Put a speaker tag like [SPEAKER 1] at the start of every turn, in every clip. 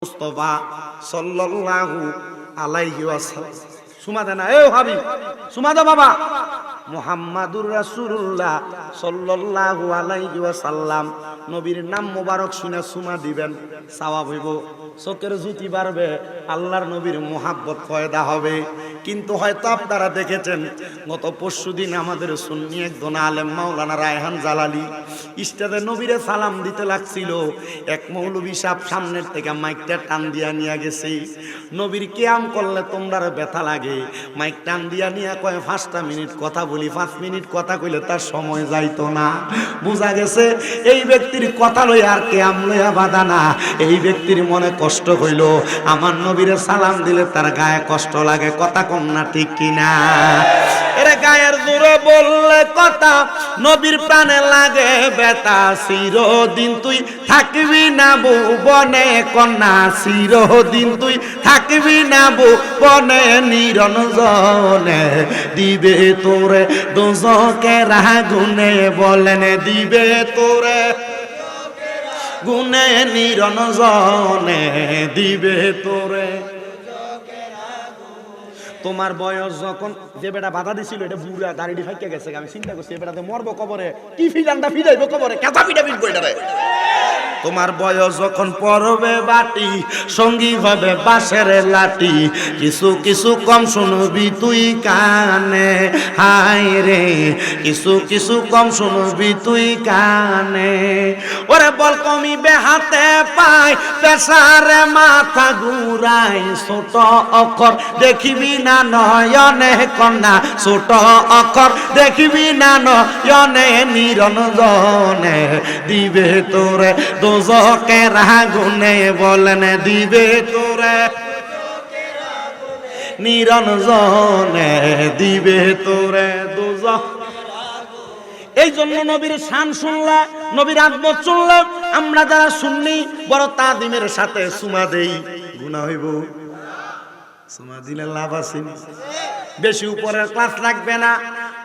[SPEAKER 1] মুস্তাফা সাল্লাল্লাহু আলাইহি ওয়াসাল্লাম সুমা দেনা এ হাবি সুমা দা বাবা মুহাম্মাদুর রাসূলুল্লাহ সাল্লাল্লাহু আলাইহি ওয়াসাল্লাম নবীর নাম মোবারক শুনে সুমা দিবেন সওয়াব হইব চোখের জ্যোতি বাড়বে আল্লাহর নবীর মুহাব্বত পয়দা হবে। কিন্তু হয়তো আপনারা দেখেছেন গত পরশুদিন আমাদের সুন্নি একজন আলেম মাওলানা রায়হান জালালি স্টেজে নবীরে সালাম দিতে লাগছিল, এক মৌলভী সাহেব সামনের থেকে মাইকটা টান দিয়া নিয়ে গেছে। নবীর কিয়াম করলে তোমরা ব্যথা লাগে, মাইক টান দিয়া নিয়ে কয় 5টা মিনিট কথা বলি, 5 মিনিট কথা কইলে তার সময় যাইতো না। বোঝা গেছে এই ব্যক্তির কথা লই আর কিয়াম লইয়া বাধা না, এই ব্যক্তির মনে কষ্ট হইল, আমার নবীরে সালাম দিলে তার গায়ে কষ্ট লাগে। কথা কম না ঠিক কিনা? এরে গায়ের জোরে বললে কথা, নবীর প্রাণে লাগে ব্যথা। চিরদিন তুই থাকবি না ভুবনে কন্যা, চিরদিন তুই থাকবি না ভুবনে নিরঞ্জনে, দিবে তোরে দোজকের আগুনে, বলেন দিবে তোরে গুনে নিরঞ্জনে, দিবে তোরে। তোমার বয়স যখন, যে বেটা বাধা দিছিল এটা বুড়া দাড়িটি ফাইকে গেছে, আমি চিন্তা করছি এ বেটাতে মরবো কবরে, কি ফিলানটা ফিলাইবো কবরে, কেঁচা পিটা পিটবো এটারে। তোমার বয়স যখন পড়বে বাটি, সঙ্গী হবে বাঁশের লাঠি, কিছু কিছু কম শুনবি তুই কানে, হায় রে কিছু কিছু কম শুনবি তুই কানে। ওরে বল কমিবে হাতে পায়, পেশারে মাথা ঘুরাই, ছোট অক্ষর দেখিবি না নয়নে কন্যা, ছোট অক্ষর দেখিবি না নয়নে নিরঞ্জনে, দিবে তোরে দোজকের আগুনে, বলেন দিবে তোরে নিরঞ্জনে, দিবে তোরে দোজক। এই জন্য নবীর শান শুনলা, নবীর আদব শুনলাম, আমরা যারা সুন্নি বড় তাদিমের সাথে সুমা দেই, গুনাহ হইব? সুমা দিলে লাভ আছে? বেশি উপরের ক্লাস লাগবে না।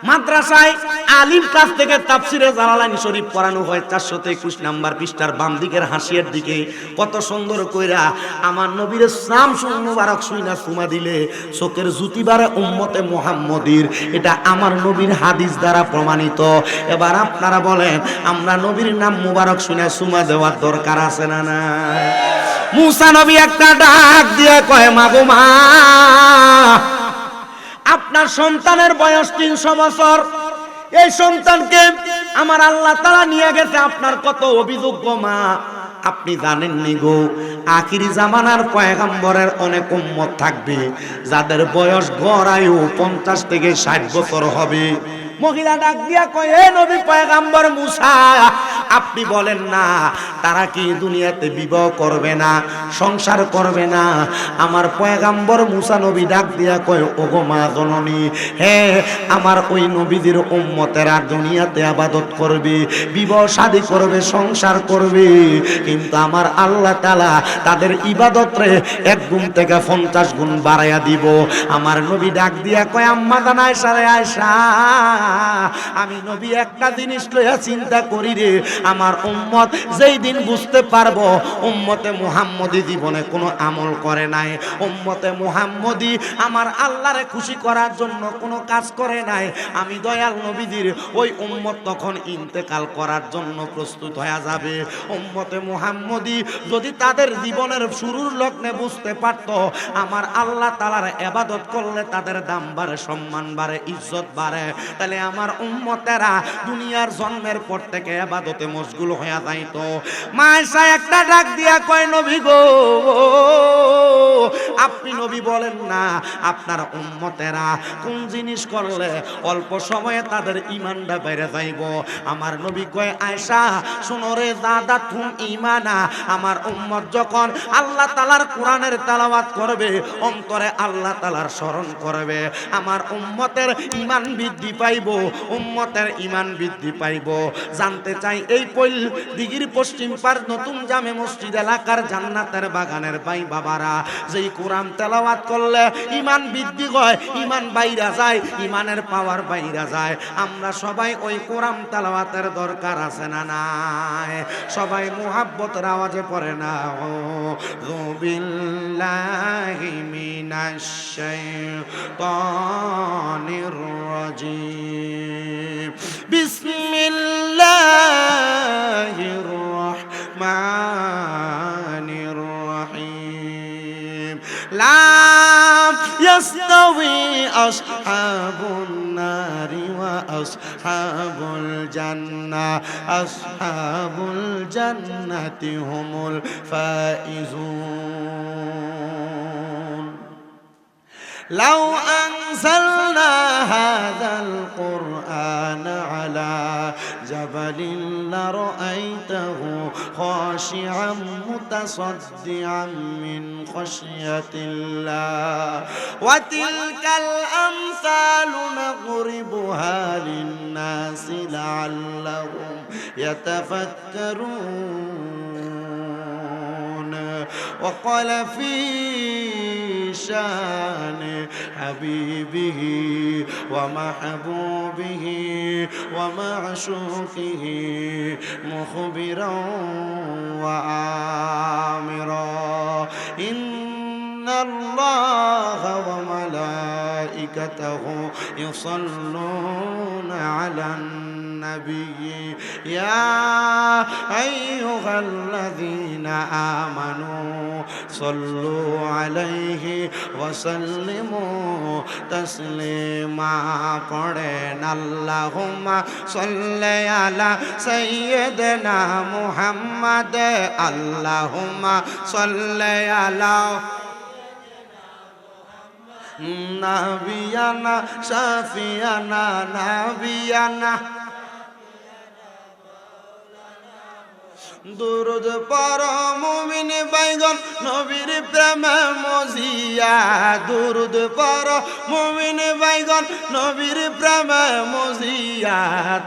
[SPEAKER 1] মাদ্রাসায় আলিম ক্লাস থেকে তাফসিরে জালালাইন শরীফ পড়ানো হয় 421 নাম্বার পৃষ্ঠার বাম দিকের হাসিয়ার দিকে। কত সুন্দর কইরা আমার নবীর সালাম মুবারক শুইনা সুমা দিলে চোখের জ্যোতি বাড়ে উম্মতে মুহাম্মদীর। এটা আমার নবীর হাদিস দ্বারা প্রমাণিত। এবার আপনারা বলেন, আমরা নবীর নাম মুবারক শুনে সুমা দেওয়ার দরকার আছে না না? মুসা নবী একটা ডাক দিয়ে কয়, মা গো মা, আপনার সন্তানের বয়স 300 বছর, এই সন্তানকে আমার আল্লাহ তাআলা নিয়ে গেছে, আপনার কত অভিযোগ গো মা, আপনি জানেননি গো আখিরি জামানার পয়গম্বরের অনেক উম্মত থাকবে যাদের বয়স গড় আয়ু 50 থেকে 60 বছর হবে। মহিলা ডাক দিয়া কয়, হে নবী পয়গম্বর মুসা, আপনি বলেন না তারা কি দুনিয়াতে বিবাহ করবে না, সংসার করবে না? আমার পয়গম্বর মুসা নবী ডাক দিয়া কয়, ওগো মা জননী, হ্যাঁ আমার ওই নবীদের উম্মতেরা দুনিয়াতে ইবাদত করবে, বিবাহ শাদী করবে, সংসার করবে, কিন্তু আমার আল্লাহ তাআলা তাদের ইবাদতরে 1 গুণ থেকে 50 গুণ বাড়াইয়া দিব। আমার নবী ডাক দিয়া কয়, আম্মা জান আয়েশা রে আয়েশা, আমি নবী একটা জিনিস লইয়া চিন্তা করি রে, আমার উম্মত যেই দিন বুঝতে পারবো উম্মতে মুহাম্মদী জীবনে কোনো আমল করে নাই, উম্মতে মুহাম্মদী আমার আল্লাহরে খুশি করার জন্য কোনো কাজ করে নাই, আমি দয়াল নবীজির ওই উম্মত তখন ইন্তেকাল করার জন্য প্রস্তুত হয়ে যাবে। উম্মতে মুহাম্মদী যদি তাদের জীবনের শুরুর লগ্নে বুঝতে পারত আমার আল্লাহ তাআলার ইবাদত করলে তাদের দাম বাড়ে, সম্মান বাড়ে, ইজ্জত বাড়ে, তাহলে আমার উম্মতেরা দুনিয়ার জন্মের পর থেকে ইবাদতে মশগুল হয়ে যাইতো। মায়েশা একটা ডাক দিয়া কয়, নবী গো, আপনি নবী বলেন না আপনার উম্মতেরা কোন জিনিস করলে অল্প সময়ে তাদের ঈমানটা বেড়ে যাইব? আমার নবী কয়, আয়েশা শোনো রে, যাদাতুম ঈমানা, আমার উম্মত যখন আল্লাহ তাআলার কোরআনের তেলাওয়াত করবে, অন্তরে আল্লাহ তাআলার স্মরণ করবে, আমার উম্মতের ঈমান বৃদ্ধি পাইব, উম্মতের ঈমান বৃদ্ধি পাইব। জানতে চাই এই দিঘির পশ্চিম পার নতুন জামে মসজিদ এলাকার জান্নাতের বাগানের ভাই বাবারা, যেই কোরআন তেলাওয়াত করলে ঈমান বৃদ্ধি হয়, ঈমান বাইরা যায়, ঈমানের পাওয়ার বাইরা যায়। আমরা সবাই ওই কোরআন তেলাওয়াতের দরকার আছে না নাই? সবাই মুহাব্বতের আওয়াজে পড়ে না, আউযু বিল্লাহি মিনাশ শাইতানির রাজিম, বিসমিল্লাহির রাহমানির রাহিম। লা ইয়াস্তাওয়ি আসহাবুন নারি ওয়া আসহাবুল জান্নাহ, আসহাবুল জান্নাতি হুমুল ফাইজুন। লাউ আনজালনা হাযাল কুরআন আলা জাবালিন লারাআইতাহু খাশি'আম মুতাসাদ্দিআম মিন খাশিয়াতিল্লাহ ওয়া তিলকাল আমসালু নাদরিবুহা লিন-নাসি লাআল্লাহুম ইয়াতাফাক্কারুন। وقال في شان حبيبه ومحبوبه ومعشوقه مخبرا وآمرا إن الله وملائكته يصلون على النبي يا أيها الذين آمنوا صلوا عليه وسلموا تسليما قرن اللهم صل على سيدنا محمد اللهم صل على نبينا شفيعنا نبينا দুরুদ পড়ো মুমিন বাইগন নবীর প্রেমে মজিয়া, দুরুদ পড়ো মুমিন বাইগন নবীর প্রেমে মজিয়া।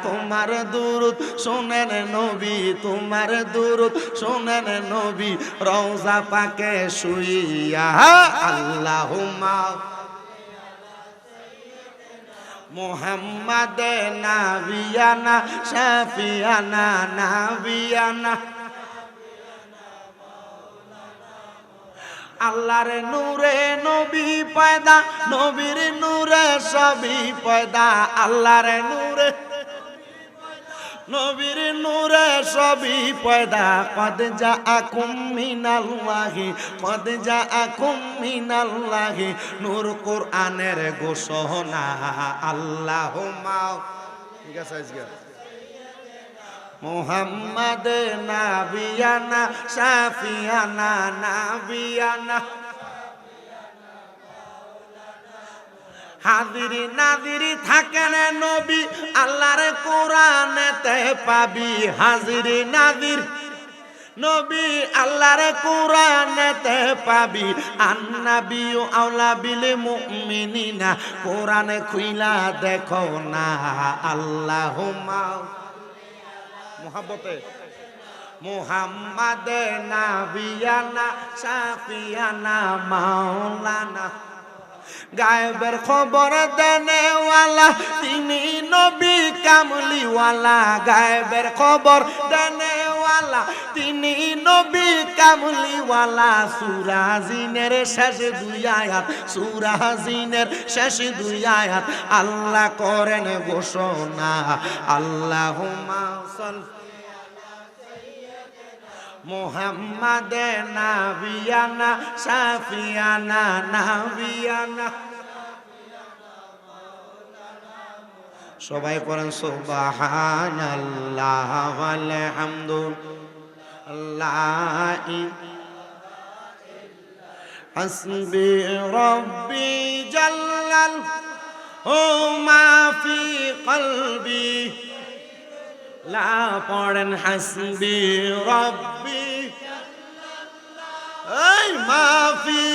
[SPEAKER 1] তোমার দুরুদ শোনেন নবী, তোমার দুরুদ শোনেন নবী রওজা পাকে শুইয়া। আল্লাহুম্মা মুহাম্মাদ নাবিয়ানা শাফিয়ানা নাবিয়ানা। আল্লাহর নূরে নবী পয়দা, নবীর নূরে সবই পয়দা। আল্লাহর নূরে নবীর নূরে সবই পয়দা। কদ জাআকুম মিনাল্লাহি, কদ জাআকুম মিনাল্লাহি নূর কোরআনের ঘোষণা। আল্লাহুম্মা ঠিক আছে আজকে মুহাম্মাদ নাবিয়ানা শাফিয়ানা নাবিয়ানা। হাজিরি নাজিরি থাকেন নবী আল্লাহর কোরআনেতে পাবি। হাজিরি নাজির নবী আল্লাহর কোরআনেতে পাবি। আন্নাবিয়ু আওলা বিল মুমিনিনা, কোরআন খুইলা দেখো না। আল্লাহুম্মা মুহাব্বতে মুহাম্মাদ নাবিয়ানা শাফিয়ানা মাওলানা। গায়েবের খবর দেনেওয়ালা তিনি নবী কামলিওয়ালা। গায়েবের খবর দেনেওয়ালা তিনি নবী কামলিওয়ালা। সূরা জিনের শেষ দুই আয়াত, সূরা জিনের শেষ দুই আয়াত আল্লাহ করেন ঘোষণা। আল্লাহুম্মা সাল্লি মুহাম্মাদ নাবিয়ানা শাফিয়ানা নাবিয়ানা। সবাই পড়েন সুবহানাল্লাহ ওয়াল হামদুলিল্লাহ। হাসবি রব্বি জাল্লাল মা ফি কলবি। লা পড়েন হাসবি রব্বি এই মাফি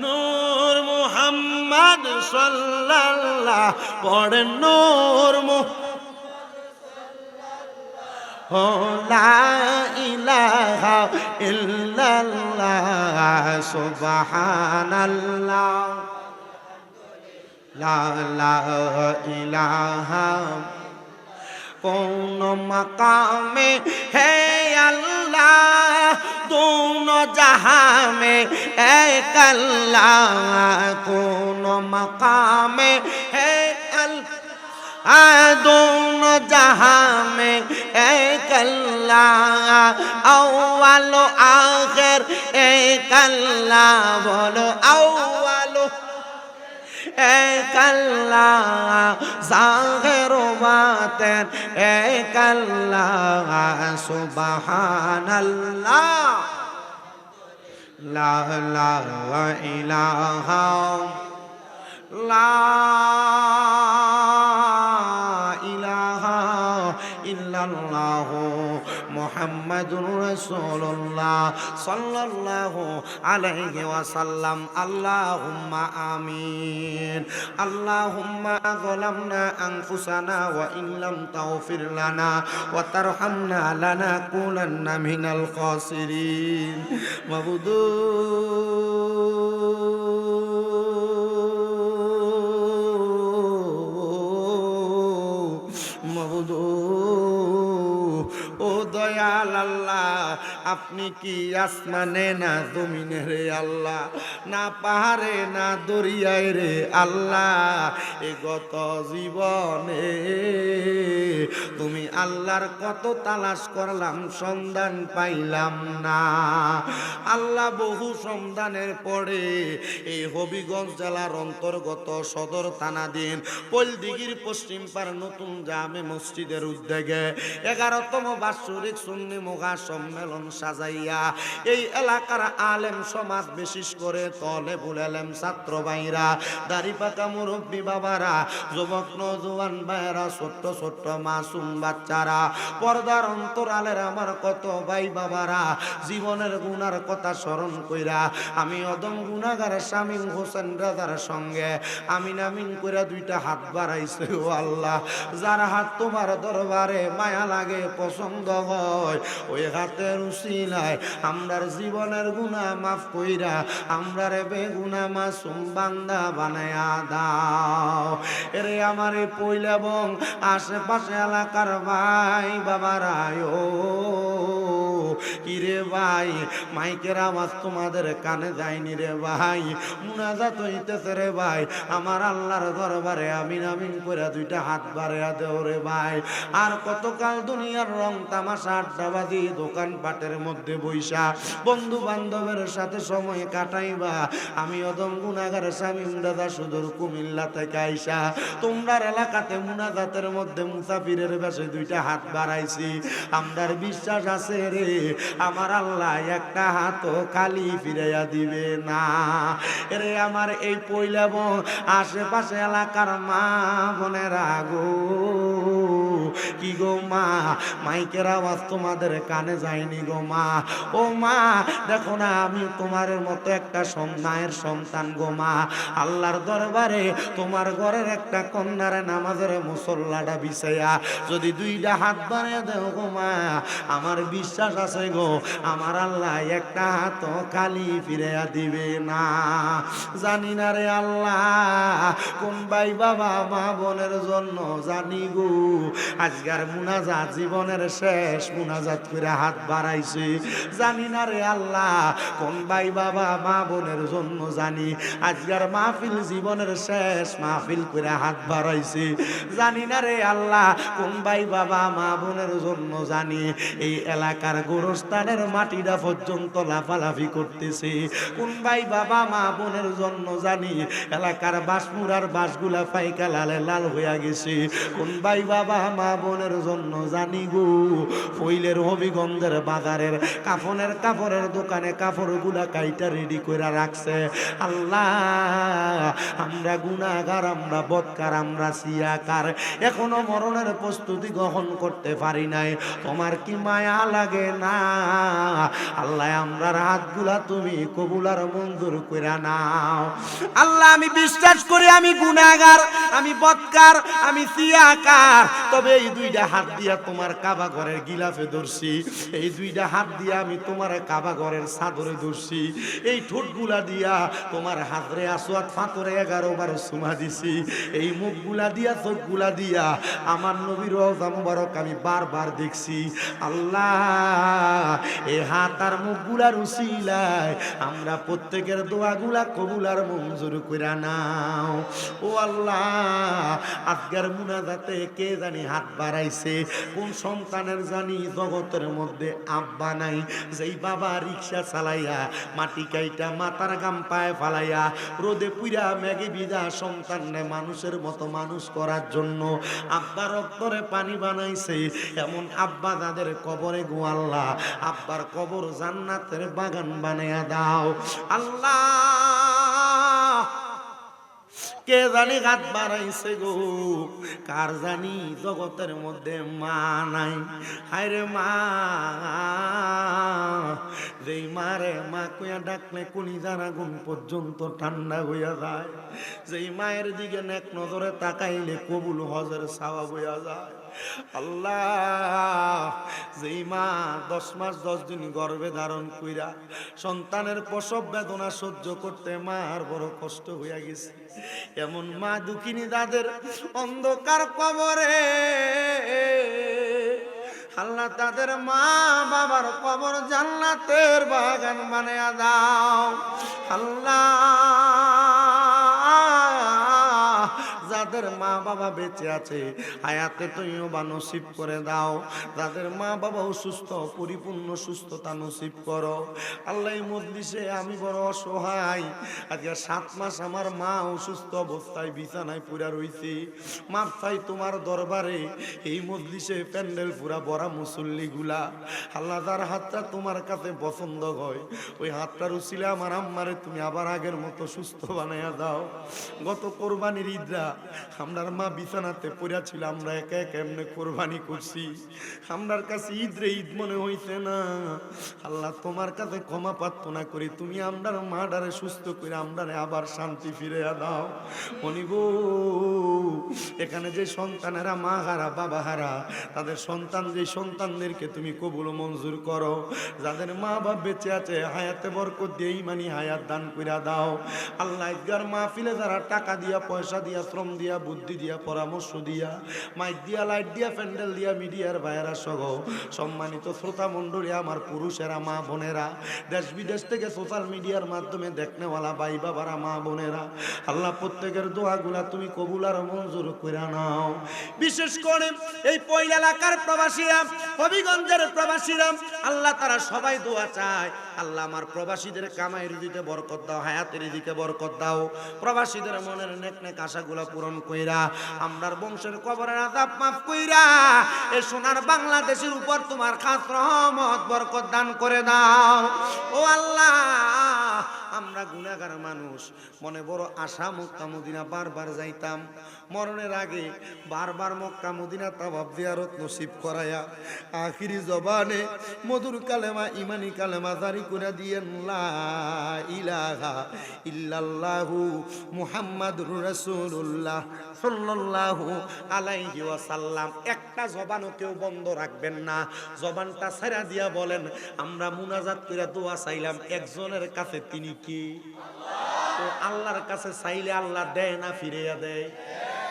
[SPEAKER 1] নূর মুহাম্মদ সাল্লাল্লাহ। পড়েন নূর ও লা ইলাহা ইল্লাল্লাহ সুবহানাল্লাহ লা ইলাহা কোন মকামে হে আল্লাহ दोनों जहां में एक अल्लाह कोन मकाम है अल्लाह दोनों जहां में एक अल्लाह अव्वल आखिर एक अल्लाह बोलो अव्वल एक अल्लाह ज़ाहिर बातिन एक अल्लाह सुबहानल्लाह ला इलाहा इल्लल्लाह मुहम्मदुर रसूलुल्लाह सल्लल्लाहु अलैहि वसल्लम अल्लाहुम्मा आमीन अल्लाहुम्मा ज़लमना अनफुसना व इन लम तगफिर लना व तरहमना लनकुनन्ना मिनल खासिरीन मबूदू দয়াল আল্লাহ আপনি কি আসমানে না জমিনে রে আল্লাহ না পাহাড়ে না দরিয়ায় রে আল্লাহ এ গত জীবনে তুমি আল্লাহর কত তালাশ করলাম সন্ধান পাইলাম না আল্লাহ বহু সন্ধানের পরে এই হবিগঞ্জ জেলার অন্তর্গত সদর থানাধীন পলদিঘির পশ্চিম পাড় নতুন জামে মসজিদের উদ্যোগে 11তম বাৎসরিক সুন্নি মুগা সম্মেলন সাজাইয়া এই এলাকার আলেম সমাজ বিশেষ করে তলেবুল আলেম ছাত্র ভাইরা দাড়ি পাকা মুরব্বী বাবারা যুবক নওজোয়ান ভাইরা ছোট্ট ছোট্ট মাসুম বাচ্চারা পর্দার অন্তরালের আমার কত ভাই বাবারা জীবনের গুনার কথা স্মরণ কইরা আমি অদম গুনাহগার শামীম হোসেন রাজার সঙ্গে আমিন আমিন কইরা দুইটা হাত বাড়াইছে ও আল্লাহ যার হাত তোমার দরবারে মায়া লাগে পছন্দ হয় ওই হাতের উসিলায় আমরার জীবনের গুনাহ মাফ কইরা আমরারে বেগুনাহ মাসুম বান্দা বানায়া দাও এরে আমারে পয়লা এবং আশেপাশে এলাকার ভাই বাবারা ও কিরে ভাই মাইকের আওয়াজ তোমাদের কানে যায়নি রে ভাই মুনাজাত হইতেছে রে ভাই আমার আল্লাহর দরবারে আমিন আমিন করে দুইটা হাত বাড়ায়া দেও রে ভাই আর কতকাল দুনিয়ার রং তামাশা আড্ডাবাজি দোকান পাটের মধ্যে বইসা বন্ধু বান্ধবের সাথে সময় কাটাইবা আমি অদম গুনাহগার শামীম দাদা সুদূর কুমিল্লা থেকে আইসা তোমরার এলাকাতে মুনাজাতের মধ্যে মুসাফিরের বেশে দুইটা হাত বাড়াইছি আমরার বিশ্বাস আছে রে আমার আল্লাহ একটা হাতও খালি ফিরাইয়া দিবে না রে আমার এই পয়লা বোন আশেপাশে এলাকার মা বোনেরা গো কি গো মা মাইকের আওয়াজ তোমাদের কানে যায়নি গো মা ও মা দেখো না আমি তোমার মতো একটা মায়ের সন্তান গো মা আল্লাহর দরবারে তোমার ঘরের একটা কন্যার নামাজের মুসল্লাটা বিছাইয়া যদি দুইটা হাত বাড়িয়ে দেও গো মা আমার বিশ্বাস আছে গো আমার আল্লাহ একটা হাত খালি ফিরাইয়া দিবে না জানি না রে আল্লাহ কোন ভাই বাবা মা বোনের জন্য জানি গো আজকের মুনাজাত জীবনের শেষ মুনাজাত করে হাত বাড়াইছে জানি না রে আল্লাহ কোন ভাই বাবা মা বোনের জন্য জানি আজকের মাহফিল জীবনের শেষ মাহফিল করে হাত বাড়াইছে জানি না রে আল্লাহ কোন ভাই বাবা মা বোনের জন্য জানি এই এলাকার গোরস্থানের মাটিটা পর্যন্ত লাফালাফি করতেছে কোন ভাই বাবা মা বোনের জন্য জানি এলাকার বাসমুরার বাসগুলা পাইকা লালে লাল হইয়া গেছে কোন ভাই বাবা মা বোনের জন্য জানি গো ফইলের হবিগঞ্জের বাজারের কাপড়ের দোকানে কাপড়গুলা কাইটা রেডি কইরা রাখছে আল্লাহ আমরা গুনাহগার আমরা বদকার আমরা সিয়াকার এখনো মরণের প্রস্তুতি গ্রহণ করতে পারি নাই তোমার কি মায়া লাগে না আল্লাহ আমরার হাতগুলা তুমি কবুল আর মঞ্জুর কইরা নাও আল্লাহ আমি বিশ্বাস করি আমি গুনাহগার আমি বদকার আমি সিয়াকার তবে এই দুইটা হাত দিয়া তোমার কাবা ঘরের গিলাফে ধরছি, এই দুইটা হাত দিয়া আমি তোমার কাবা ঘরের চাদরে ধরছি, এই ঠোঁটগুলা দিয়া তোমার হাজরে আসওয়াদ পাথরে 11 বার চুমা দিছি, এই মুখগুলা দিয়া চোখগুলা দিয়া আমার নবীর রওজা মুবারক আমি বারবার দেখছি। আল্লাহ এই হাত আর মুখগুলার উসিলায় আমরা প্রত্যেকের দোয়াগুলা কবুল আর মঞ্জুর কইরা নাও। ও আল্লাহ, আজকের মুনাজাতে কে জানি হাত বাড়াইছে, কোন সন্তানের জানি জগতের মধ্যে আব্বা নাই, যেই বাবা রিক্সা চালাইয়া মাটি কাইটা মাথার গাম পায়ে ফালাইয়া রোদে পুইরা মেঘে ভিজা সন্তানরে মানুষের মতো মানুষ করার জন্য আব্বার অন্তরে পানি বানাইছে, এমন আব্বা যাদের কবরে গো আল্লাহ আব্বার কবর জান্নাতের বাগান বানাইয়া দাও। আল্লাহ কে জানি হাত বাড়াইছে গো, কার জানি জগতের মধ্যে মা নাই। হায়রে মা, যেই মারে মা কইয়া ডাকলে কলিজার আগুন পর্যন্ত ঠান্ডা হইয়া যায়, যেই মায়ের দিকে নেক নজরে তাকাইলে কবুল হজের সওয়াব হইয়া যায়। আল্লাহ, যেই মা 10 মাস 10 দিন গর্ভে ধারণ কইরা সন্তানের প্রসব বেদনা সহ্য করতে মার বড় কষ্ট হইয়া গেছে, এমন মা দুঃখিনী যাদের অন্ধকার কবরে আল্লাহ তাদের মা বাবার কবর জান্নাতের বাগান বানায়া দাও। আল্লাহ, যাদের মা বাবা বেঁচে আছে হায়াতে তৈয়বা নসিব করে দাও, যাদের মা বাবা অসুস্থ পরিপূর্ণ সুস্থতা নসিব করো। আল্লাহ, এই মজলিসে আমি বড় অসহায়, আজকে 7 মাস আমার মা অসুস্থ অবস্থায় বিছানায় পুরা রইছি, মাপ চাই তোমার দরবারে। এই মজলিসে প্যান্ডেল পুরা ভরা মুসল্লিগুলা, আল্লাহ যার হাতটা তোমার কাছে পছন্দ হয় ওই হাতটার উসিলে আমার আম্মারে তুমি আবার আগের মতো সুস্থ বানাইয়া দাও। গত কোরবানির ঈদরা আমরার মা বিছানাতে পড়া ছিল, আমরা একা একা এমনি কোরবানি করছি, আমরার কাছে ঈদ রে ঈদ মনে হইছে না। আল্লাহ তোমার কাছে ক্ষমা প্রার্থনা করি, তুমি আমরার মাডারে সুস্থ করে আমরারে আবার শান্তি ফিরে দাও। মনিব, এখানে যে সন্তানেরা মা হারা বাবা হারা তাদের সন্তান, যে সন্তানদেরকে তুমি কবুল মঞ্জুর করো, যাদের মা বাপ বেঁচে আছে হায়াতে বরকত দিয়ে ইমানি হায়াত দান কইরা দাও। আল্লাহ, ঈদগার মাহফিলে যারা টাকা দিয়া পয়সা দিয়া শ্রম দিয়া বুদ্ধি দিয়া পরামর্শ দিয়া মাইক দিয়া লাইট দিয়া প্যান্ডেল দিয়া মিডিয়ার ভাইয়েরা সহ সম্মানিত শ্রোতা মণ্ডলী, আমার পুরুষেরা মা বোনেরা, দেশ বিদেশ থেকে সোশ্যাল মিডিয়ার মাধ্যমে দেখনেওয়ালা ভাই বাবারা মা বোনেরা, আল্লাহ প্রত্যেকের দোয়াগুলা তুমি কবুল আর মঞ্জুর কইরা নাও। বিশেষ করে এই পয়লা এলাকার প্রবাসীরা, হবিগঞ্জের প্রবাসীরা, আল্লাহ তারা সবাই দোয়া চায়। আল্লাহ আমার প্রবাসীদের কামাইয়ের দিতে বরকত দাও, হায়াতের দিকে বরকত দাও, প্রবাসীদের মনের নেক নেক আশাগুলা পূরণ কইরা আমরার বংশের কবরের আযাব মাফ কইরা এই সোনার বাংলাদেশের উপর তোমার খাস রহমত বরকত দান করে দাও। ও আল্লাহ, আমরা গুনাহগার মানুষ, মনে বড় আশা মক্কা মদিনা বারবার যাইতাম, মরণের আগে বারবার মক্কা মদিনা তাওয়াফ জিয়ারত নসিব করায়া আখিরি জবানে মধুর কালেমা ইমানি কালেমা জারি করে দিয়েন, লা ইলাহা ইল্লাল্লাহু মুহাম্মাদুর রাসূলুল্লাহ সাল্লাল্লাহু আলাইহি ওয়াসাল্লাম। একটা জবানও কেউ বন্ধ রাখবেন না, জবানটা ছেড়ে দিয়া বলেন আমরা মুনাজাত করে দোয়া চাইলাম একজনের কাছে, তিনি কি? তো আল্লাহর কাছে চাইলে আল্লাহ দেয় না ফিরিয়ে দেয়?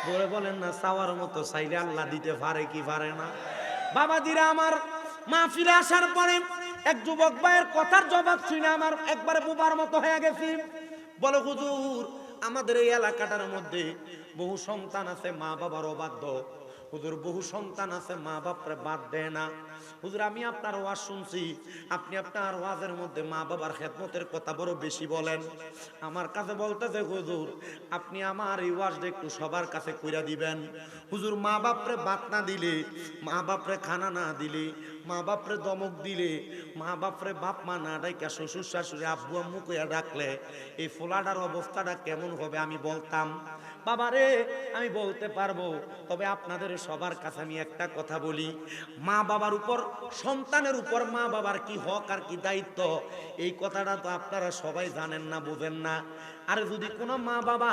[SPEAKER 1] বলে বলেন না, চাওয়ার মতো চাইলে আল্লাহ দিতে পারে কি পারে না? বাবাজিরা আমার, মাহফিলে আসার পরে এক যুবক ভাইয়ের কথার জবাব শুনে আমার একবারে বোবার মতো হয়ে গেছি। বলে হুজুর, আমাদের এই এলাকাটার মধ্যে বহু সন্তান আছে মা বাবার অবাধ্য, হুজুর বহু সন্তান আছে মা বাপরে বাদ দেয় না। হুজুর আমি আপনার ওয়াজ শুনছি, আপনি আপনার ওয়াজের মধ্যে মা বাবার খেদমতের কথা বড় বেশি বলেন। আমার কাছে বলতেছে হুজুর আপনি আমার এই ওয়াজটা একটু সবার কাছে কইরা দিবেন। হুজুর মা বাপরে বাদ না দিলে, মা বাপরে খানা না দিলে, মা বাপরে দমক দিলে, মা বাপরে বাপ মা না ডাইকা শ্বশুর শাশুড়ি আব্বু আম্মু কইয়া ডাকলে এই ফোলাটার অবস্থাটা কেমন হবে আমি বলতাম। বাবারে আমি বলতে পারবো, তবে আপনাদের সবার কাছে আমি একটা কথা বলি, মা বাবার উপর, সন্তানের উপর মা বাবার কি হক আর কি দায়িত্ব, এই কথাটা তো আপনারা সবাই জানেন না, বোঝেন না। আর যদি কোনো মা বাবা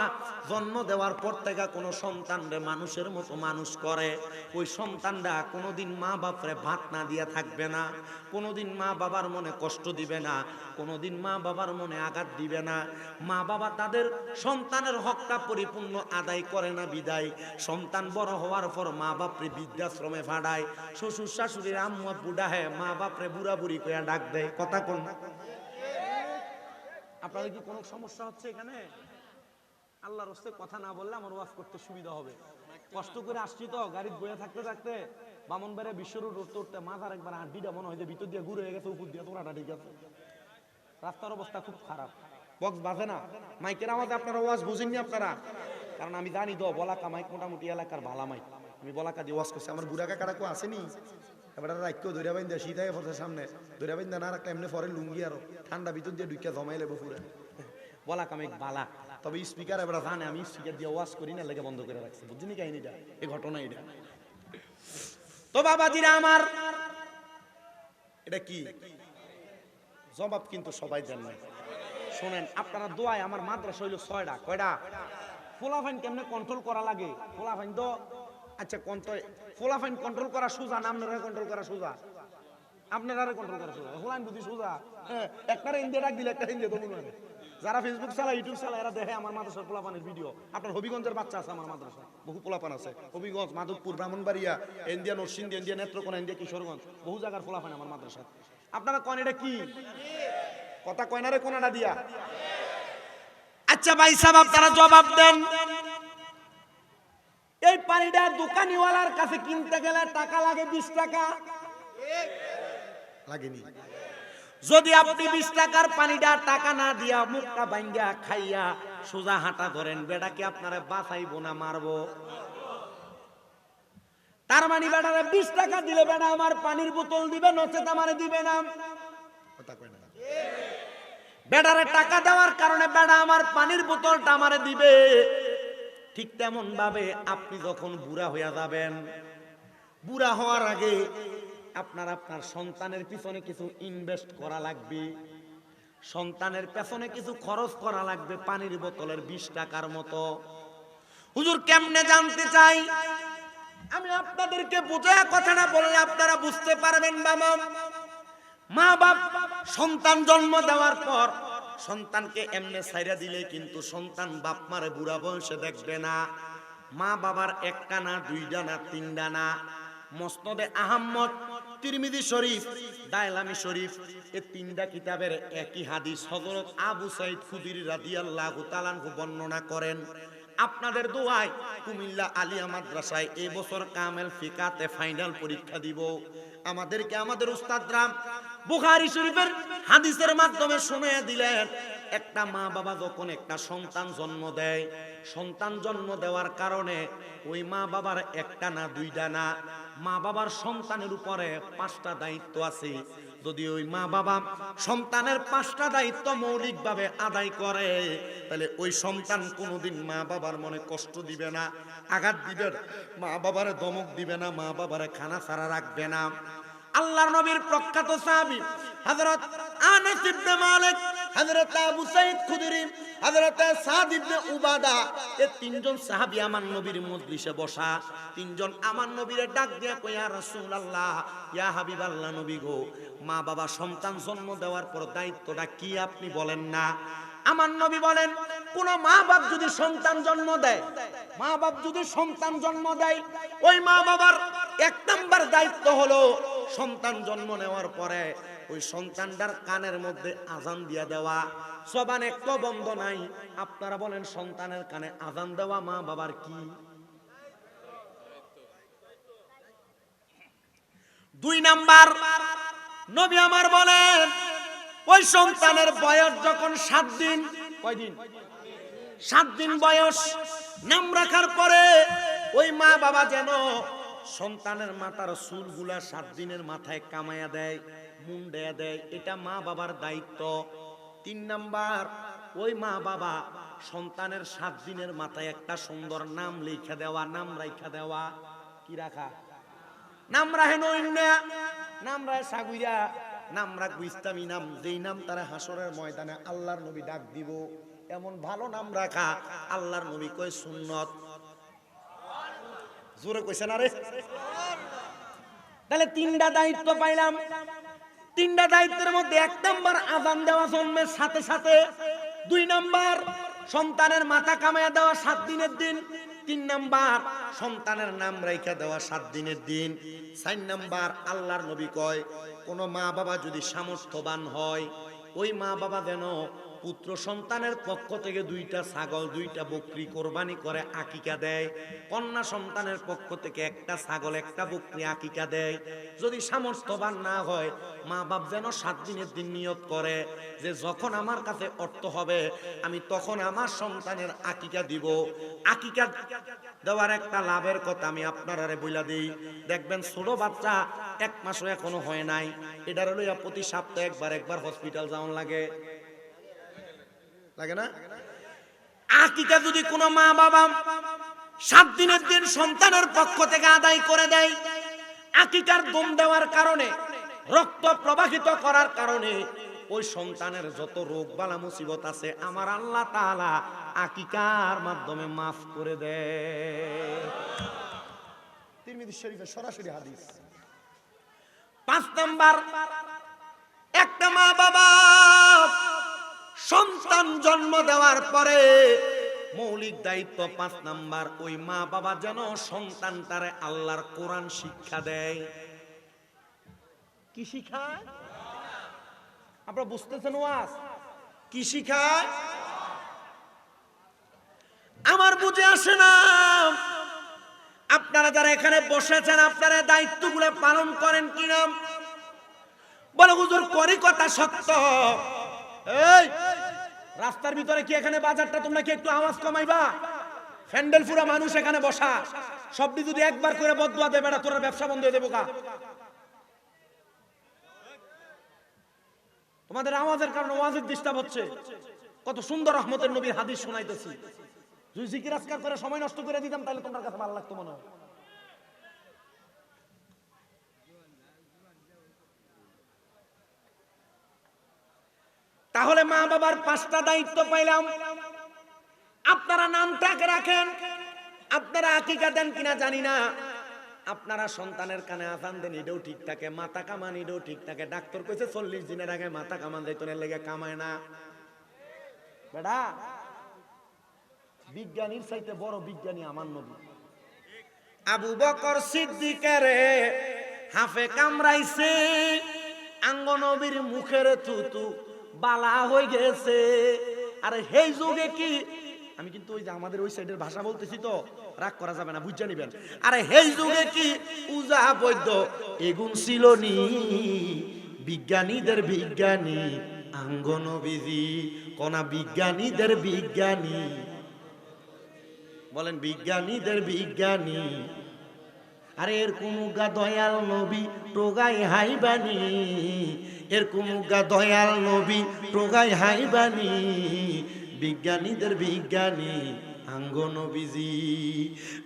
[SPEAKER 1] জন্ম দেওয়ার পর থেকে কোনো সন্তানরে মানুষের মতো মানুষ করে, ওই সন্তানরা কোনোদিন মা বাপরে ভাত না দিয়া থাকবে না, কোনোদিন মা বাবার মনে কষ্ট দিবে না, কোনোদিন মা বাবার মনে আঘাত দিবে না। মা বাবা তাদের সন্তানের হকটা পরিপূর্ণ আদায় করে না বিদায় সন্তান বড় হওয়ার পর মা বাপরে বৃদ্ধাশ্রমে ফাড়ায়, শ্বশুর শাশুড়ির আম্মু আব্বু ডাহে, মা বাপরে বুড়া বুড়ি কইয়া ডাক দেয়। কথা কোন? আপনাদের কি কোনো সমস্যা হচ্ছে এখানে? আল্লাহর রাস্তে কথা না বললে আমার ওয়াজ করতে সুবিধা হবে। কষ্ট করে আসছি তো, গাড়িতে বয়ে থাকতে থাকতে বামনবাড়ি বিশ্ব রোড উঠতে উঠতে মাথার একবার হাড্ডিটা মনে হয় যে ভিতর দিয়ে ঘুরে গেছে, উপর দিয়ে তোরাটা ঠিক আছে। রাস্তার অবস্থা খুব খারাপ, বক্স বাজে না, মাইকের আওয়াজে আপনারা ওয়াজ বুঝেননি আপনারা, কারণ আমি জানি তো বলাকা মাইক মোটামুটি এলাকার ভালা মাইক, আমি বলাকা দিয়ে ওয়াজ করছি। আমার বুড়া কাকারা কেউ আসেনি, এবার রাখকেও দৈরা বাইন্দা শীতায় পড়ছে সামনে, দৈরা বাইন্দা না রাখলে এমনি পরে লুঙ্গি আরো ঠান্ডা ভিতর দিয়ে ঢুকিয়া জমাই লেবো পুরা বলাকা মাইক বালা। তবে স্পিকার এবার জানে আমি স্পিকার দিয়ে ওয়াজ করি না, লেগে বন্ধ করে রাখছি। বুঝছিনি কাহিনীটা, এই ঘটনা এটা। তো বাবাজিরা আমার, এটা কি জবাব কিন্তু সবাই জানেন। শোনেন আপনারা দোয়ায়, আমার মাদ্রাসা হইল 6টা। কয়টা? ফোলাফাইন কেমনে কন্ট্রোল করা লাগে? ফোলাফাইন তো আচ্ছা ফোলাফাইন কন্ট্রোল করা সোজা না আপনারা কন্ট্রোল করা সোজা? আপনারা কন্ট্রোল করা সোজা, ফোলাইন বুঝি সোজা। হ্যাঁ, একটারে ইন্ডিয়া ডাক দিলে একটা ইন্ডিয়া তো মনে হয়। যারা ফেসবুক চালায়, ইউটিউব চালায়, এরা দেখে আমার মাদ্রাসার পোলাপানের ভিডিও। আপনার হবিগঞ্জের বাচ্চা আছে আমার মাদ্রাসা, বহু পোলাপান আছে। Habiganj, Madhabpur, Brahmanbaria, India, Narsingdi, India, Netrokona, India, Kishoreganj, বহু জায়গার পোলাপান আমার মাদ্রাসা। আপনারা কন এটা কি কথা? কয়নারে কোনাটা দিয়া? আচ্ছা ভাই সাহেব আপনারা জবাব দেন। এই পানিটা দোকানিওয়ালার কাছে কিনতে গেলে টাকা লাগে 20 টাকা, লাগেনি? যদি আপনি 20 টাকার পানিটা টাকা না দিয়া মুখটা ভাঙ্গা খাইয়া সোজা হাঁটা ধরেন, বেটা কি আপনারা বাঁচাইবো না মারবো? তার মানে বেটারে 20 টাকা দিলে বেটা আমার পানির বোতল দিবে, নচেত আমারে দিবে না। কথা কয় না? বেটারে টাকা দেওয়ার কারণে বেটা আমার পানির বোতলটা আমারে দিবে। ঠিক তেমন ভাবে আপনি যখন বুড়া হইয়া যাবেন, বুড়া হওয়ার আগে আপনার সন্তানের পিছনে কিছু ইনভেস্ট করা লাগবে, সন্তানের পেছনে কিছু খরচ করা লাগবে পানির বোতলের 20 টাকার মতো। হুজুর কেমনে জানতে চাই? আমি আপনাদেরকে বুঝায়া কথাটা বললে আপনারা বুঝতে পারবেন। বাবা, মা বাপ সন্তান জন্ম দেওয়ার পর সন্তানকে এমনে ছাইরা দিলে কিন্তু সন্তান বাপ মারে বুড়া বয়সে দেখবে না। মা বাবার একটা না, দুইটা না, তিনটা না। মুসনাদে আহমদ, তিরমিজি শরীফ, দায়লামি শরীফ, এই তিনটা কিতাবের একই হাদিস হযরত আবু সাঈদ খুদরি রাদিয়াল্লাহু তাআলা আনহু বর্ণনা করেন। আপনাদের দোয়ায় কুমিল্লা আলিয়া মাদ্রাসায় এই বছর কামেল ফিকাতে ফাইনাল পরীক্ষা দিব। আমাদেরকে আমাদের উস্তাদরা বুখারী শরীফের হাদিসের মাধ্যমে শুনিয়ে দিলেন, একটা মা বাবা যখন একটা সন্তান জন্ম দেয়, সন্তান জন্ম দেওয়ার কারণে ওই মা বাবার একটা না, দুইটা না, মা বাবার সন্তানের উপরে 5টা দায়িত্ব আছে। যদি ওই মা বাবা সন্তানের 5টা দায়িত্ব মৌলিকভাবে আদায় করে, তাহলে ওই সন্তান কোনোদিন মা বাবার মনে কষ্ট দিবে না, আঘাত দিবে না, মা বাবারে ধমক দিবে না, মা বাবারে খানা ছাড়া রাখবে না। আল্লাহর নবীর প্রখ্যাত সাহাবী হযরত আনাস ইবনে মালিক, হযরত আবু সাঈদ খুদরি, হযরত সাদ ইবনে উবাদা, এই তিনজন সাহাবী আমার নবীর মজলিসে বসা। তিনজন আমার নবীরে ডাক দিয়া কয়, ইয়া রাসূলুল্লাহ, ইয়া হাবিবাল্লাহ, নবী গো, মা বাবা সন্তান জন্ম দেওয়ার পর দায়িত্বটা কি আপনি বলেন না? আমার নবী বলেন, কোন মা বাপ যদি সন্তান জন্ম দেয়, মা বাপ যদি সন্তান জন্ম দেয়, ওই মা বাবার 1 নাম্বার দায়িত্ব হলো সন্তান জন্ম নেওয়ার পরে ওই সন্তানটার কানের মধ্যে আজান দিয়া দেওয়া। জবান একটু বন্ধ নাই। আপনারা বলেন, সন্তানের কানে আজান দেওয়া মা বাবার কি? 2 নাম্বার, নবী আমার বলেন, ওই সন্তানের বয়স যখন 7 দিন, কয় দিন? 7 দিন বয়স, নাম রাখার পরে ওই মা বাবা যেন সন্তানের মাথার চুলগুলা 7 দিনের মাথায় কামাইয়া দেয়, মুন্ডাইয়া দেয়, এটা মা বাবার দায়িত্ব। 3 নাম্বার, ওই মা বাবা সন্তানের 7 দিনের মাথায় একটা সুন্দর নাম লেখা দেওয়া, নাম রাখা দেওয়া। কি রাখা? নাম রাখেন নাম রাখে সাগুইরা, নাম রাখবো ইসলামী নাম, যেই নাম তারা হাসরের ময়দানে আল্লাহর নবী ডাক দিব, এমন ভালো নাম রাখা। আল্লাহর নবী কয় সুন্নত। জোরে কইছেন আরে? তাহলে 3টা দায়িত্ব পাইলাম। 3টা দায়িত্বের মধ্যে 1 নাম্বার আযান দেওয়া জন্মের সাথে সাথে, 2 নাম্বার সন্তানের মাথা কামাইয়া দেওয়া 7 দিনের দিন, 3 নাম্বার সন্তানের নাম রাইখা দেওয়া 7 দিনের দিন, 4 নাম্বার আল্লাহর নবী কয় কোন মা বাবা যদি সামর্থ্যবান হয়, ওই মা বাবা যেন পুত্র সন্তানের পক্ষ থেকে 2টা ছাগল 2টা বকরি কোরবানি করে আকিকা দেয়, কন্যা সন্তানের পক্ষ থেকে 1টা ছাগল 1টা বকরি আকিকা দেয়। যদি সামর্থ্যবান না হয়, মা বাপ যেন 7 দিনের দিন নিয়ত করে যে যখন আমার কাছে অর্থ হবে আমি তখন আমার সন্তানের আকিকা দিব। আকিকা দেওয়ার একটা লাভের কথা আমি আপনারা বইলা দিই। দেখবেন ছোট বাচ্চা 1 মাসও এখনো হয় নাই, এটার লইয়া প্রতি সপ্তাহে একবার হসপিটাল যাওয়ান লাগে, লাগে না? আকিকা যদি কোনো মা বাবা 7 দিনের দিন সন্তানের পক্ষ থেকে আদায় করে দেয়, আকিকার দম দেওয়ার কারণে, রক্ত প্রবাহিত করার কারণে ওই সন্তানের যত রোগ বালা মুসিবত আছে আমার আল্লাহ তাআলা আকিকার মাধ্যমে মাফ করে দেয়। তিরমিজি শরীফের সরাসরি হাদিস। 5 নাম্বার, একটা মা বাবা সন্তান জন্ম দেওয়ার পরে মৌলিক দায়িত্ব 5 নাম্বার, ওই মা বাবা যেন সন্তানটারে আল্লাহর কোরআন শিক্ষা দেয়। কি শিখায়? আপনারা বুঝতেছেন ওয়াজ? কি শিখায়? আমার বুঝে আসে না। আপনারা যারা এখানে বসেছেন আপনারা দায়িত্বগুলো পালন করেন কিনা? বলে হুজুর করি, কথা সত্য। এই রাস্তার ভিতরে কি এখানে বাজারটা তোমরা কি একটু আওয়াজ কমাইবা? ফ্যান্ডেল পুরা মানুষ এখানে বসা, সবটি যদি একবার করে বদদুয়া দেবে না, তোর ব্যবসা বন্ধ হয়ে দেবো কা? তোমাদের আওয়াজের কারণে ওয়াজের ডিস্টার্ব হচ্ছে। কত সুন্দর রহমতের নবীর হাদিস শোনাইতেছি, যদি জিকির আজকার করে সময় নষ্ট করে দিতাম তাহলে তোমার কাছে ভালো লাগতো মনে হয়। তাহলে মা বাবার 5টা দায়িত্ব পাইলাম। আপনারা নামটাকে রাখেন, আপনারা আকিকা দেন কিনা জানি না, আপনারা সন্তানের কানে আযান দেন এটাও ঠিক থাকে, মাথা কামান এটাও ঠিক থাকে। ডাক্তার কইছে 40 দিনের আগে মাথা কামান যাইতনের লেগে কামায় না। বেটা বিজ্ঞানীর চাইতে বড় বিজ্ঞানী আমার নবী। আবু বকর সিদ্দিকের হাফে কামড়াইছে, আঙ্গ নবীর মুখের থুতু বালা হয়ে গেছে। আরে সেই যুগে কি, আমি কিন্তু ওই যে আমাদের ওই সাইডের ভাষা বলতেছি তো রাগ করা যাবে না, বুঝে নিবেন। আরে সেই যুগে কি উজা বৈদ্য এগুন ছিল নি? বিজ্ঞানীদের বিজ্ঞানী আঙ্গ নবীজি, কোনা বিজ্ঞানীদের বিজ্ঞানী, বলেন বিজ্ঞানীদের বিজ্ঞানী। আরে এর কুমুগা দয়াল নবী টোগাই হাইবানি, এর কুমুগা দয়াল নবী টোগাই হাইবানি, বিজ্ঞানীদের বিজ্ঞানী আঙ্গ নবীজি।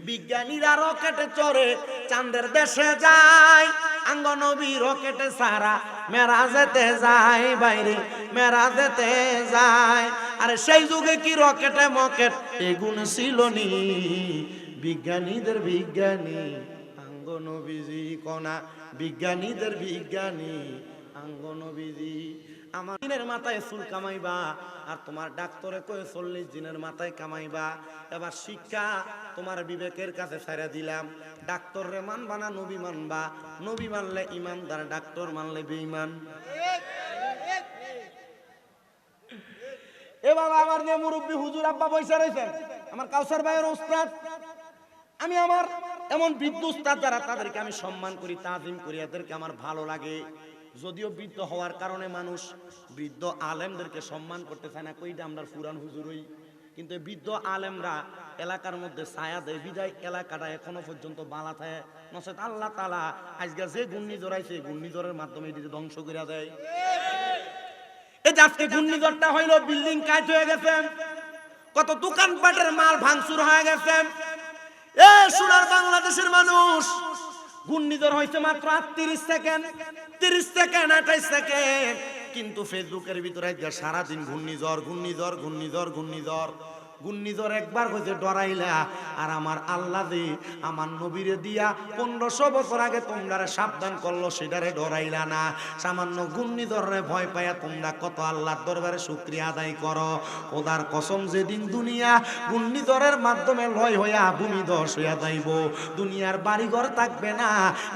[SPEAKER 1] বিজ্ঞানীরা রকেটে চড়ে চাঁদের দেশে যায়, আঙ্গ নবী রকেটে সারা মেরাজেতে যায়, বাইরে মেরাজেতে যায়। আরে সেই যুগে কি রকেটে মকেট এগুন ছিল নি? বিজ্ঞানীদের বিজ্ঞানী আঙ্গ নবীজি, কোনা বিজ্ঞানীদের বিজ্ঞানী আঙ্গ নবীজি। আমার দিনের মাথায় চুল কামাইবা আর তোমার ডাক্তারে কয়ে 40 দিনের মাথায় কামাইবা। এবার শিক্ষা তোমার বিবেকের কাছে ছেড়ে দিলাম। ডাক্তার রে মানবা না নবী মানবা? নবী মানলে ইমানদার, ডাক্তার মানলে বেঈমান। এ বাবা, আমার যে মুরব্বী হুজুর আব্বা বৈশা রয়েছেন, আমার কাউসার ভাইয়ের উস্তাদ, আমি আমার এমন বৃদ্ধ উস্তাদ যারা, তাদেরকে আমি সম্মান করি, তাজিম করি, এদেরকে আমার ভালো লাগে। যদিও বৃদ্ধ হওয়ার কারণে মানুষ বৃদ্ধ আলেমদেরকে সম্মান করতে চায় না, কইটা আমরা পুরান হুজুর হই, কিন্তু বৃদ্ধ আলেমরা এলাকার মধ্যে ছায়া দেয়, বিদায় এলাকাটা এখনো পর্যন্ত বালা থাকে। নচেত আল্লাহ তাআলা আজকে যে ঘূর্ণিঝড় আইছে ঘূর্ণিঝড়ের মাধ্যমে এটিকে ধ্বংস করে দেয়। এই যে আজকে ঘূর্ণিঝড়টা হইলো, বিল্ডিং কাজ হয়ে গেছে, কত দোকানপাটের মাল ভাঙচুর হয়ে গেছে। এ সোনার বাংলাদেশের মানুষ, ঘূর্ণিঝড় হয়েছে মাত্র 38 সেকেন্ড, 30 সেকেন্ড, 28 সেকেন্ড, কিন্তু ফেসবুকের ভিতরে সারাদিন ঘূর্ণিঝড় ঘূর্ণিঝড় ঘূর্ণিঝড় ঘূর্ণিঝড় ঘূর্ণিঝড়। একবার হয়েছে ডরাইলা, আর আমার আল্লাহ দি আমার নবীরে দিয়া 1500 বছর আগে তোমরা সাবধান করলো, সেটারে ডরাইলা না। সামান্য ঘূর্ণিঝড়ে ভয় পাইয়া তোমরা কত আল্লাহর দরবারে শুকরিয়া আদায় করো। খোদার কসম, যেদিন দুনিয়া ঘূর্ণিঝড়ের মাধ্যমে লয় হইয়া ভূমিধস হইয়া যাইব, দুনিয়ার বাড়িঘর থাকবে না,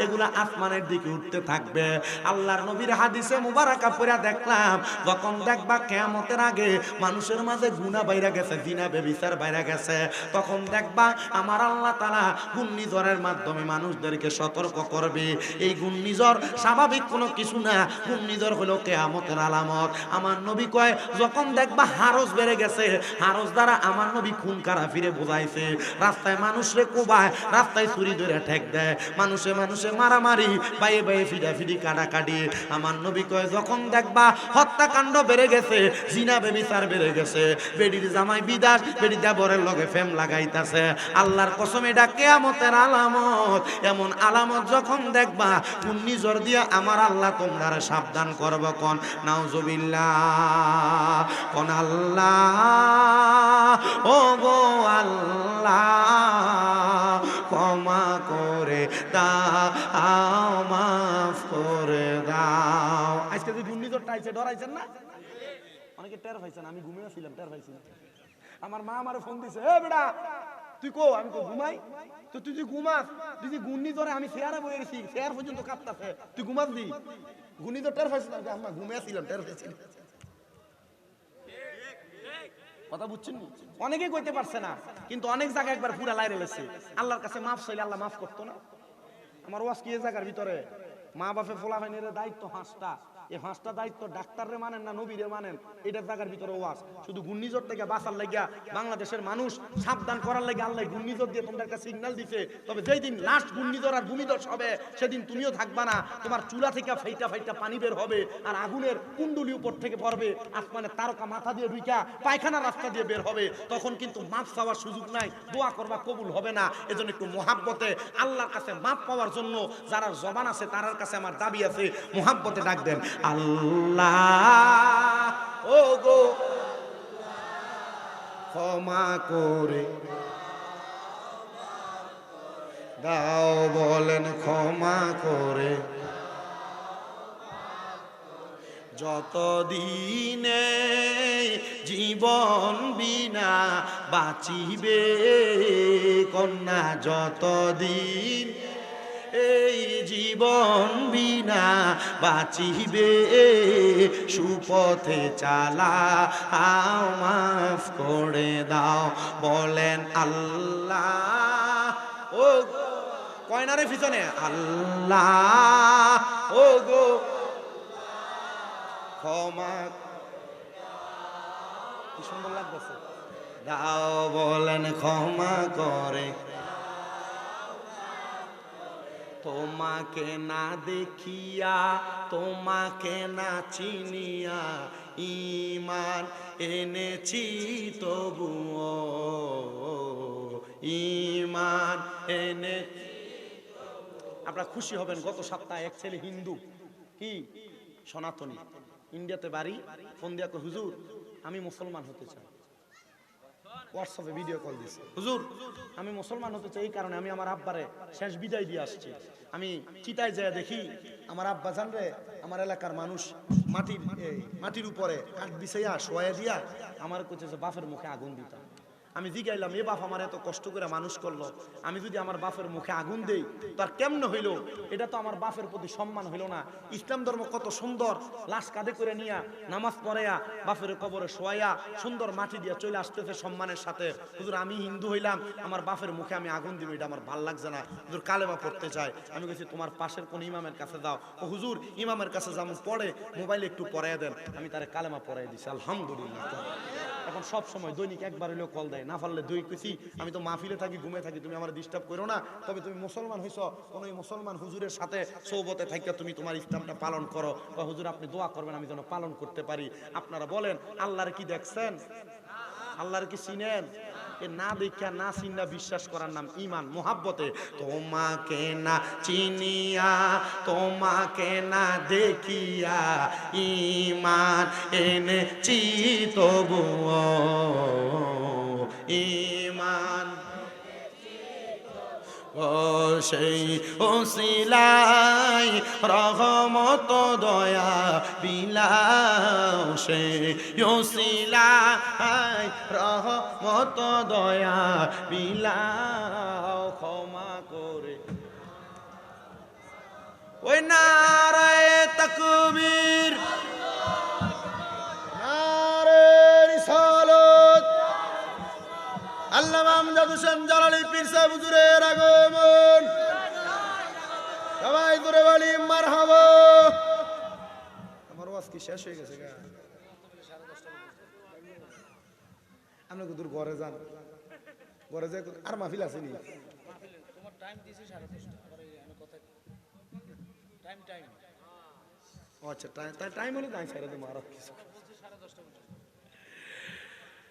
[SPEAKER 1] এগুলা আসমানের দিকে উঠতে থাকবে। আল্লাহর নবীর হাদিসে মুবারাকা পড়া দেখলাম, যখন দেখবা কিয়ামতের আগে মানুষের মাঝে গুনাহ বাইরা গেছে, জিনা বেবিচার বাইরে গেছে, তখন দেখবা আমার আল্লাহ তাআলা ঘূর্ণিঝড়ের মাধ্যমে মানুষদেরকে সতর্ক করবে। এই ঘূর্ণিঝড় স্বাভাবিক কোনো কিছু না, ঘূর্ণিঝড় হলো কিয়ামতের আলামত। আমার নবী কয়, যখন দেখবা হারস বেড়ে গেছে, হারস দ্বারা আমার নবী খুন খারাপিরে বোঝাইছে। রাস্তায় মানুষরে কোবায়, রাস্তায় চুরি ধরে ঠেক দেয়, মানুষে মানুষে মারামারি, বাইয়ে বাইয়ে ফিডাফিডি কাটাকাটি। আমার নবী কয়, যখন দেখবা হত্যাকাণ্ড বেড়ে গেছে, জিনা বেবিচার বেড়ে গেছে, বেডির জামাই বিদাস, বেডি দেবরের লগে ফেম লাগাইতাছে, আল্লাহর কসম এটা কিয়ামতের আলামত। এমন আলামত যখন দেখবা, ঘূর্ণিঝড় দিয়া আমার আল্লাহ তোমরা সাবধান করব। কোন নাউজুবিল্লাহ, কোন আল্লাহ, ও গো আল্লাহ, ক্ষমা করে দাও, মাফ করে দাও। আজকে যে ঘূর্ণিঝড়টা আইছে, ডরাইছেন না? অনেকে টের পাইছেন, আমি ঘুমিয়েছিলাম, টের পাইছি। আমার মা আমারে ফোন দিছে, এ বেটা তুই কো? আমি তো ঘুমাই। তো তুই যে ঘুমাস, তুই যে ঘূর্ণিঝড়ে, আমি চেয়ারে বয়ে গেছি, চেয়ার পর্যন্ত কাঁপতাছে, তুই ঘুমাস দি? ঘূর্ণিঝড় টের পাইছিলাম, আমরা ঘুমিয়েছিলাম, টের পাইছিলাম। কথা বুঝছেন? অনেকেই কইতে পারছে না, কিন্তু অনেক জায়গায় একবার পুরা লাইরে লেছে। আল্লাহর কাছে মাফ চাইলে আল্লাহ মাফ করতো না? আমার ওয়াজ কি এই জায়গার ভিতরে? মা বাপে ফোলা ফাইনের দায়িত্ব 5টা, এই 5টা দায়িত্ব ডাক্তাররে মানেন না নবীরে মানেন, এটার জায়গার ভিতরে ওয়াজ। শুধু ঘূর্ণিঝড় থেকে বাঁচার লাগিয়া, বাংলাদেশের মানুষ সাবধান করার লাগে আল্লাহ ঘূর্ণিঝড় দিয়ে তোমরা একটা সিগন্যাল দিছে। তবে যেই দিন লাস্ট ঘূর্ণিঝড় আর ভূমিধস হবে, সেদিন তুমিও থাকবা না, তোমার চুলা থেকে ফাইটা ফাইটা পানি বের হবে, আর আগুনের কুণ্ডলি উপর থেকে পড়বে, আসমানের তারকা মাথা দিয়ে ঢুইকা পায়খানা রাস্তা দিয়ে বের হবে। তখন কিন্তু মাপ চাওয়ার সুযোগ নাই, দোয়া করবা কবুল হবে না। এজন্য একটু মুহাব্বতে আল্লাহর কাছে মাপ পাওয়ার জন্য যারা জবান আছে, তার কাছে আমার দাবি আছে, মুহাব্বতে ডাক দেন, আল্লাহ, ও গো ক্ষমা করে দাও, বলেন ক্ষমা করে। যতদিনে জীবন বিনা বাঁচিবে কন্যা, যতদিন এই জীবন বিনা বাঁচিবে, সুপথে চালাও, মাফ করে দাও, বলেন আল্লাহ, ও কয়নারে পিছনে, আল্লাহ, ও গো ক্ষমা। কি সুন্দর লাগতেছে, দাও, বলেন ক্ষমা করে। তোমাকে না দেখিয়া, তোমাকে না চিনিয়া, ঈমান এনেছি তবুও, ঈমান এনেছি। আপনারা খুশি হবেন, গত সপ্তাহে এক ছেলে হিন্দু, কি সনাতনী, ইন্ডিয়াতে বাড়ি, ফোন দিয়া কই, হুজুর আমি মুসলমান হতে চাই। হোয়াটসঅ্যাপে ভিডিও কল দিছে, হুজুর আমি মুসলমান হতে চাই, এই কারণে আমি আমার আব্বারে শেষ বিদায় দিয়ে আসছি। আমি চিতায় যায় দেখি আমার আব্বা জানরে আমার এলাকার মানুষ মাটির উপরে কাঠ বিছাইয়া শোয়া দিয়া আমার কইছে যে বাপের মুখে আগুন দিতাম। আমি জিগাইলাম, এ বাপ আমার এত কষ্ট করে মানুষ করলো, আমি যদি আমার বাপের মুখে আগুন দেই তার কেমনে হইল? এটা তো আমার বাপের প্রতি সম্মান হইল না। ইসলাম ধর্ম কত সুন্দর, লাশ কাঁধে করে নিয়া নামাজ পড়াইয়া বাপের কবরে শোয়াইয়া সুন্দর মাটি দিয়ে চলে আসতেছে সম্মানের সাথে। হুজুর আমি হিন্দু হইলাম, আমার বাপের মুখে আমি আগুন দিব, এটা আমার ভাল লাগছে না, হুজুর কালেমা পড়তে চাই। আমি বলছি তোমার পাশের কোন ইমামের কাছে যাও। ও হুজুর ইমামের কাছে যেমন পড়ে মোবাইলে একটু পড়াইয়া দেন। আমি তারে কালেমা পড়াই দিছি, আলহামদুলিল্লাহ। এখন সব সময় দৈনিক একবার হইলেও কল দেয়, না পারলে দুই কইছি আমি তো মাহফিলে থাকি, ঘুমে থাকি, তুমি আমার ডিস্টার্ব করো না, তবে তুমি মুসলমান হইছ, কোন মুসলমান হুজুরের সাথে সৌবতে থাকিয়া তুমি তোমার ইসলামটা পালন করো, বা হুজুর আপনি দোয়া করবেন আমি যেন পালন করতে পারি। আপনারা বলেন আল্লাহর কি দেখছেন? আল্লাহর কি চিনেন? এ না দেখা না চিন্না বিশ্বাস করার নাম ঈমান, মোহাব্বতে। তোমাকে না চিনিয়া তোমাকে না দেখিয়া ঈমান এনেছি তবুও ঈমান ও সেই ওসিলাই রহমত দয়া বিলাও, সেই ওসিলাই রহমত দয়া বিলাও, ক্ষমা করে। ওই নারায়ে তাকবীর, নারায়ে রিসালাত, আল্লামা আমজাদ হোসেন জালালী পীর সাহেব হুজুরের আগমন। সবাই দূরে বলি মারহাবা। আমার ওয়াজ কি শেষ হয়ে গেছে? আপনি দূর ঘরে যান, ঘরে যাই আর মাহফিল আসেনি। আচ্ছা টাইম হলে তাই ছেড়ে দেবো আর কিছু।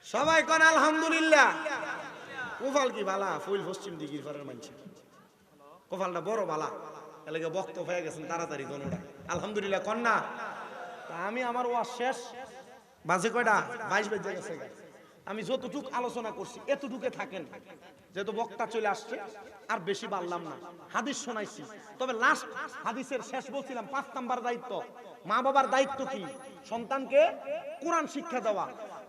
[SPEAKER 1] সবাই কোন আলহামদুলিল্লাহ। কোফাল কি বালা, ফুল পশ্চিম দিকের পারের মানছে, কোফালটা বড় বালা, এলাকা বক্ত হয়ে গেছেন তাড়াতাড়ি দোনোটা আলহামদুলিল্লাহ কন্যা। তা আমি আমার ওয়াজ শেষ বাজে কয়টা? 22 বেজে গেছে। আমি যতটুক আলোচনা করছি এতটুকে থাকেন, যেহেতু বক্তা চলে আসছে আর বেশি বাড়লাম না। হাদিস শোনাইছি, তবে লাস্ট হাদিসের শেষ বলছিলাম 5 নাম্বার দায়িত্ব। মা বাবার দায়িত্ব কি? সন্তানকে কোরআন শিক্ষা দেওয়া।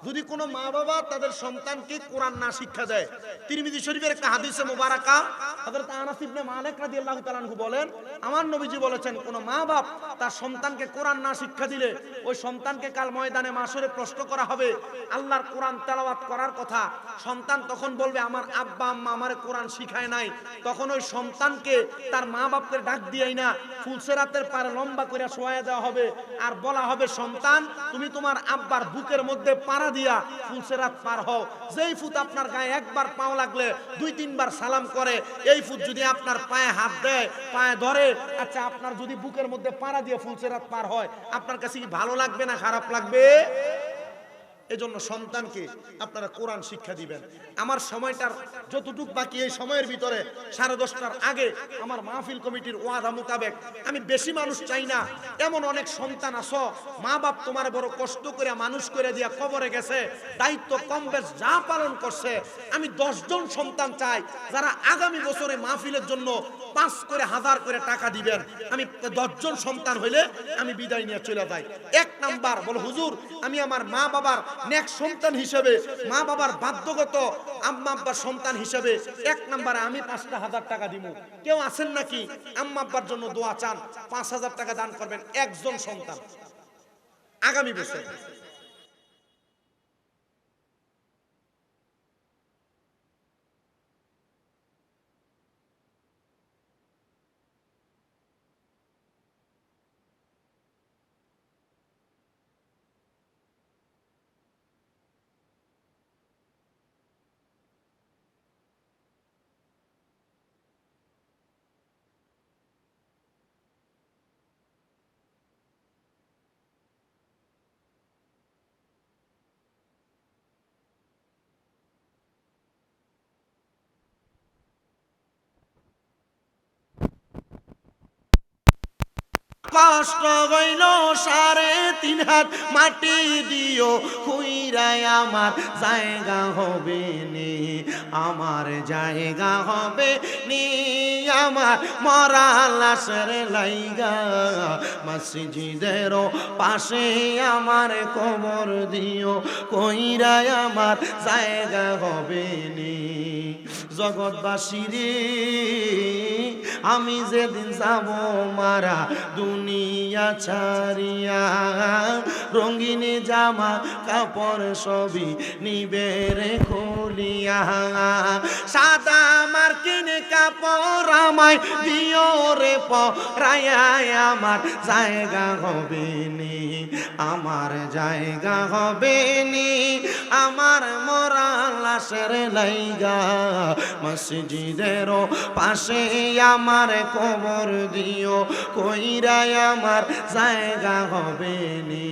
[SPEAKER 1] যদি কোনো মা বাবা তাদের সন্তানকে কোরআন না শিক্ষা দেয়, তিরমিজি শরীফের একটা হাদিসে মুবারাকা হযরত আনাস ইবনে মালিক রাদিয়াল্লাহু তাআলা আনহু বলেন, আমার নবীজি বলেছেন কোন মা বাপ তার সন্তানকে কোরআন না শিক্ষা দিলে ওই সন্তানকে কাল ময়দানে মাশরে প্রশ্ন করা হবে। আল্লাহর কোরআন তেলাওয়াত করার কথা, সন্তান তখন বলবে আমার আব্বা আম্মা আমারে কোরআন শিখায় নাই। তখন ওই সন্তানকে তার মা বাপকে ডাক দিয়েই না ফুলসেরাতের পারে লম্বা করে শোয়ায় দেওয়া হবে, আর বলা হবে সন্তান তুমি তোমার আব্বার বুকের মধ্যে পাড়া দিয়া ফুলসেরাত পার হও। যেই ফুট আপনার গায়ে একবার পাও লাগলে 2-3 বার সালাম করে, এই ফুট যদি আপনার পায়ে হাত দেয়, পায়ে ধরে, আচ্ছা আপনার যদি বুকের মধ্যে পাড়া দিয়ে ফুলসেরাত পার হয়, আপনার কাছে কি ভালো লাগবে না খারাপ লাগবে? এজন্য সন্তানকে আপনারা কোরআন শিক্ষা দিবেন। আমার সময়টার যতটুক বাকি এই সময়ের ভিতরে 10:30টার আগে আমার মাহফিল কমিটির ওয়াদা মোতাবেক আমি বেশি মানুষ চাই না। এমন অনেক সন্তান আছো, মা বাপ তোমার বড় কষ্ট করে মানুষ করে দিয়া কবরে গেছে, দায়িত্ব কম বেশ যা পালন করছে। আমি 10 জন সন্তান চাই যারা আগামী বছরে মাহফিলের জন্য 5 করে 1000 করে টাকা দিবেন। আমি 10 জন সন্তান হইলে আমি বিদায় নিয়ে চলে যাই। 1 নাম্বার বল হুজুর আমি আমার মা বাবার নেক সন্তান হিসেবে, মা বাবার বাধ্যগত আম্মা আব্বার সন্তান হিসেবে 1 নম্বরে আমি 5,000 টাকা দিব। কেউ আছেন নাকি আম্মা আব্বার জন্য দোয়া চান? 5,000 টাকা দান করবেন একজন সন্তান আগামী বছর। কষ্ট হইল 3.5 হাত মাটি দিও খুইরাই আমার জায়গা হবে নি, আমার জায়গা হবে নি, আমার মরা লাশের লাইগা মসজিদের পাশে আমার কবর দিও কইরাই আমার জায়গা হবে নি। জগৎবাসী রে আমি যেদিন যাব মারা দুনিয়া ছাড়িয়া, রঙিন জামা কাপড় সবই নিবে রে খুলিয়া, সাদা মার্কিন কাপড় আমায় দিও রে পরাইয়া, আমার জায়গা হবে নি, আমার জায়গা হবে নি, আমার মরা লাশের লাইগা মসজিদের পাশে আমার কবর দিও কইরাই আমার জায়গা হবে নি।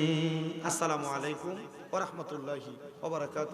[SPEAKER 1] আসসালামু আলাইকুম ওয়া রাহমাতুল্লাহি ওয়া বারাকাতুহু।